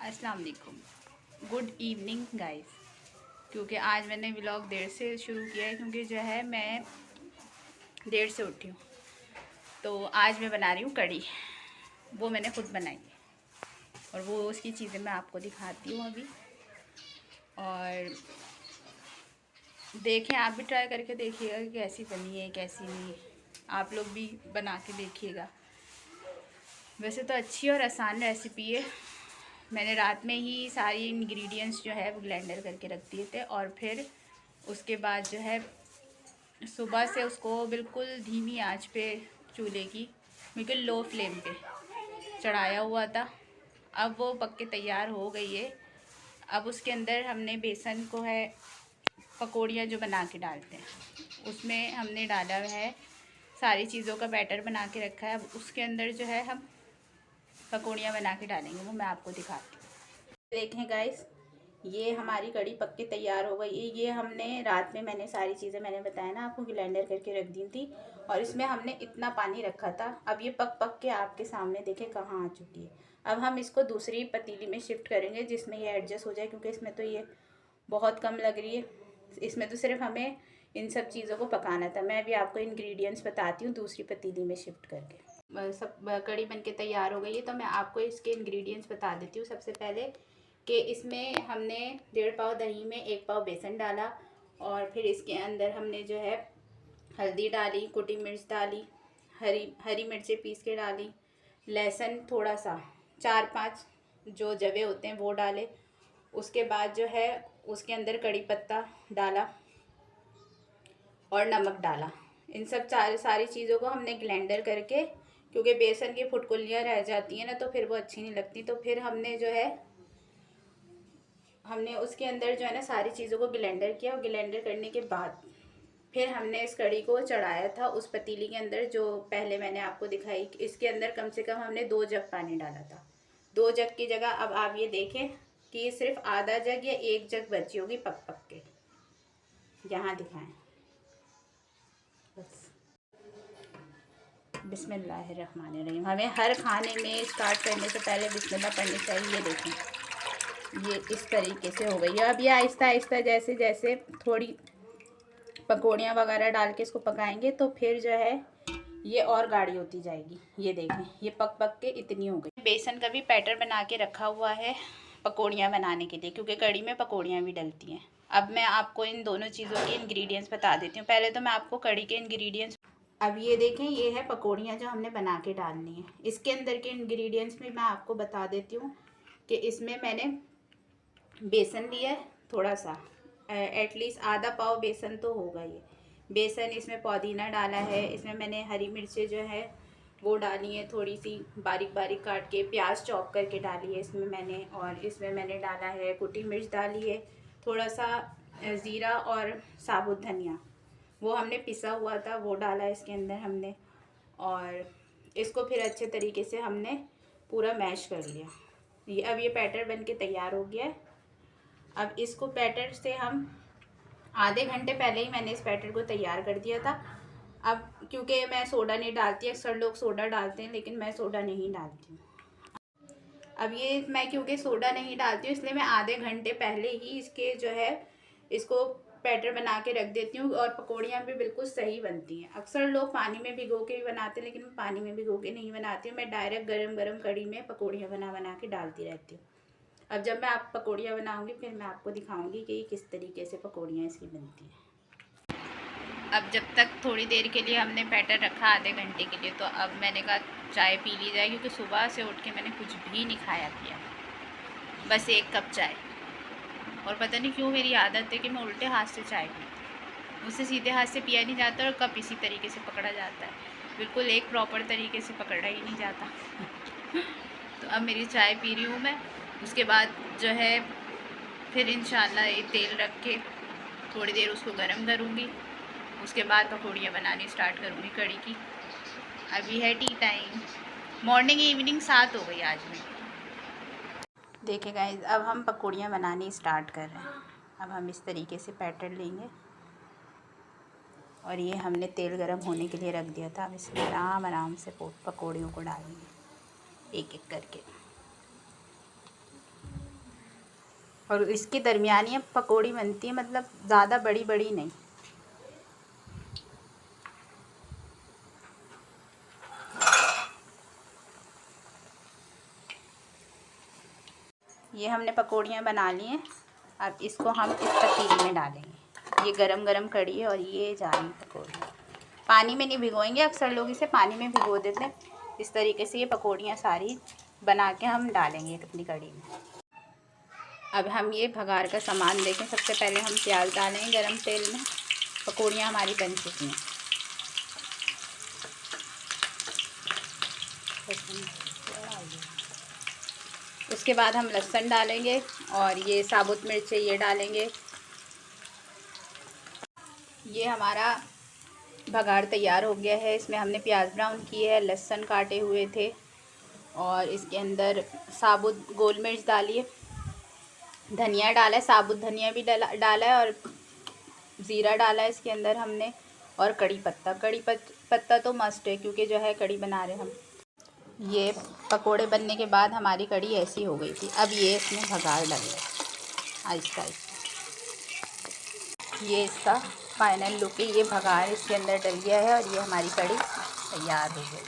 अस्सलाम वालेकुम, good evening guys. क्योंकि आज मैंने व्लॉग देर से शुरू किया है क्योंकि जो है मैं देर से उठी हूँ। तो आज मैं बना रही हूँ कढ़ी। वो मैंने खुद बनाई है और वो उसकी चीज़ें मैं आपको दिखाती हूँ अभी। और देखें, आप भी ट्राई करके देखिएगा कि कैसी बनी है कैसी नहीं। आप लोग भी बना के देखिएगा। वैसे तो अच्छी और आसान रेसिपी है। मैंने रात में ही सारी इंग्रेडिएंट्स जो है वो ब्लेंडर करके रख दिए थे और फिर उसके बाद जो है सुबह से उसको बिल्कुल धीमी आंच पे, चूल्हे की बिल्कुल लो फ्लेम पे चढ़ाया हुआ था। अब वो पक के तैयार हो गई है। अब उसके अंदर हमने बेसन को है, पकौड़ियाँ जो बना के डालते हैं उसमें हमने डाला है, सारी चीज़ों का बैटर बना के रखा है। अब उसके अंदर जो है हम पकौड़ियाँ बना के डालेंगे, वो मैं आपको दिखाती हूँ। देखें गाइस, ये हमारी कढ़ी पक के तैयार हो गई है। ये हमने रात में, मैंने सारी चीज़ें मैंने बताया ना आपको, ग्राइंडर करके रख दी थी और इसमें हमने इतना पानी रखा था। अब ये पक पक के आपके सामने देखें कहाँ आ चुकी है। अब हम इसको दूसरी पतीली में शिफ्ट करेंगे जिसमें ये एडजस्ट हो जाए, क्योंकि इसमें तो ये बहुत कम लग रही है। इसमें तो सिर्फ हमें इन सब चीज़ों को पकाना था। मैं अभी आपको इंग्रेडिएंट्स बताती हूँ दूसरी पतीली में शिफ्ट करके। सब कढ़ी बन के तैयार हो गई है, तो मैं आपको इसके इंग्रेडिएंट्स बता देती हूँ। सबसे पहले कि इसमें हमने 1.5 पाव दही में 1 पाव बेसन डाला और फिर इसके अंदर हमने जो है हल्दी डाली, कुटी मिर्च डाली, हरी मिर्चें पीस के डाली, लहसुन थोड़ा सा 4-5 जो जवे होते हैं वो डाले। उसके बाद जो है उसके अंदर कड़ी पत्ता डाला और नमक डाला। इन सब सारी चीज़ों को हमने ग्राइंडर करके, क्योंकि बेसन की फुटकुलियाँ रह जाती हैं ना तो फिर वो अच्छी नहीं लगती, तो फिर हमने जो है हमने उसके अंदर जो है ना सारी चीज़ों को ग्राइंडर किया। और ग्राइंडर करने के बाद फिर हमने इस कढ़ी को चढ़ाया था उस पतीली के अंदर जो पहले मैंने आपको दिखाई। इसके अंदर कम से कम हमने 2 जग पानी डाला था। 2 जग की जगह अब आप ये देखें कि ये सिर्फ आधा जग या 1 जग बची होगी पक पक के। यहाँ दिखाएं बस। बिस्मिल्लाहिर्रहमानिर्रहीम। हमें हर खाने में स्टार्ट करने से पहले बिस्मिल्लाह पढ़नी चाहिए। ये देखें, ये इस तरीके से हो गई है। अब ये आहिस्ता आहिस्ता जैसे जैसे थोड़ी पकौड़ियाँ वगैरह डाल के इसको पकाएंगे तो फिर जो है ये और गाढ़ी होती जाएगी। ये देखें, ये पक पक के इतनी हो गई। बेसन का भी बैटर बना के रखा हुआ है पकौड़ियाँ बनाने के लिए, क्योंकि कढ़ी में पकौड़ियाँ भी डलती हैं। अब मैं आपको इन दोनों चीज़ों के इंग्रेडिएंट्स बता देती हूँ। पहले तो मैं आपको कढ़ी के इंग्रेडिएंट्स, अब ये देखें, ये है पकौड़ियाँ जो हमने बना के डालनी है। इसके अंदर के इंग्रेडिएंट्स में मैं आपको बता देती हूँ कि इसमें मैंने बेसन लिया है थोड़ा सा, एटलीस्ट आधा पाव बेसन तो होगा ये बेसन। इसमें पुदीना डाला है, इसमें मैंने हरी मिर्चें जो है वो डाली है थोड़ी सी बारीक बारीक काट के, प्याज चॉप करके डाली है इसमें मैंने, और इसमें मैंने डाला है कुटी मिर्च डाली है, थोड़ा सा ज़ीरा और साबुत धनिया वो हमने पिसा हुआ था वो डाला इसके अंदर हमने। और इसको फिर अच्छे तरीके से हमने पूरा मैश कर लिया। ये अब ये बैटर बन के तैयार हो गया है। अब इसको बैटर से हम आधे घंटे पहले ही मैंने इस बैटर को तैयार कर दिया था। अब क्योंकि मैं सोडा नहीं डालती, अक्सर लोग सोडा डालते हैं लेकिन मैं सोडा नहीं डालती हूँ। अब ये मैं क्योंकि सोडा नहीं डालती हूँ इसलिए मैं आधे घंटे पहले ही इसके जो है इसको बैटर बना के रख देती हूँ और पकौड़ियाँ भी बिल्कुल सही बनती हैं। अक्सर लोग पानी में भिगो के भी बनाते हैं लेकिन मैं पानी में भिगो के नहीं बनाती हूँ। मैं डायरेक्ट गरम गरम कढ़ी में पकौड़ियाँ बना बना के डालती रहती हूँ। अब जब मैं आप पकौड़ियाँ बनाऊँगी फिर मैं आपको दिखाऊँगी कि किस तरीके से पकौड़ियाँ इसकी बनती हैं। अब जब तक थोड़ी देर के लिए हमने बैटर रखा आधे घंटे के लिए, तो अब मैंने कहा चाय पी ली जाए, क्योंकि सुबह से उठ के मैंने कुछ भी नहीं खाया पिया, बस 1 कप चाय। और पता नहीं क्यों मेरी आदत है कि मैं उल्टे हाथ से चाय पीती हूँ, मुझसे सीधे हाथ से पिया नहीं जाता और कप इसी तरीके से पकड़ा जाता है, बिल्कुल एक प्रॉपर तरीके से पकड़ा ही नहीं जाता। तो अब मेरी चाय पी रही हूँ मैं। उसके बाद जो है फिर इंशाल्लाह ये तेल रख के थोड़ी देर उसको गर्म करूँगी। उसके बाद पकौड़ियाँ बनानी स्टार्ट करूँगी कढ़ी की। अभी है टी टाइम, मॉर्निंग इवनिंग 7 हो गई आज में। देखिए गाइस, अब हम पकौड़ियाँ बनानी स्टार्ट कर रहे हैं। अब हम इस तरीके से बैटर लेंगे और ये हमने तेल गरम होने के लिए रख दिया था। अब इसमें आराम आराम से पकौड़ियों को डालेंगे एक एक करके। और इसकी दरमियानी पकौड़ी बनती है, मतलब ज़्यादा बड़ी बड़ी नहीं। ये हमने पकौड़ियाँ बना ली हैं। अब इसको हम इस पतीले में डालेंगे। ये गरम गरम कड़ी है और ये जा रही पकौड़ियाँ। पानी में नहीं भिगोएंगे, अक्सर लोग इसे पानी में भिगो देते हैं। इस तरीके से ये पकौड़ियाँ सारी बना के हम डालेंगे अपनी कड़ी में। अब हम ये भगार का सामान देखें। सबसे पहले हम प्याज डालेंगे गरम तेल में। पकौड़ियाँ हमारी बन चुकी हैं। उसके बाद हम लहसुन डालेंगे और ये साबुत मिर्चें ये डालेंगे। ये हमारा भगार तैयार हो गया है। इसमें हमने प्याज ब्राउन किए है, लहसुन काटे हुए थे और इसके अंदर साबुत गोल मिर्च डाली है, धनिया डाला है, साबुत धनिया भी डाला है और ज़ीरा डाला है इसके अंदर हमने, और कड़ी पत्ता तो मस्ट है क्योंकि जो है कड़ी बना रहे हम। ये पकोड़े बनने के बाद हमारी कड़ी ऐसी हो गई थी। अब ये इसमें भगार डाल है आहिस्ता आहिस्ता। ये इसका फाइनल लुक है। ये भगार इसके अंदर डल गया है और ये हमारी कड़ी तैयार हो गई है।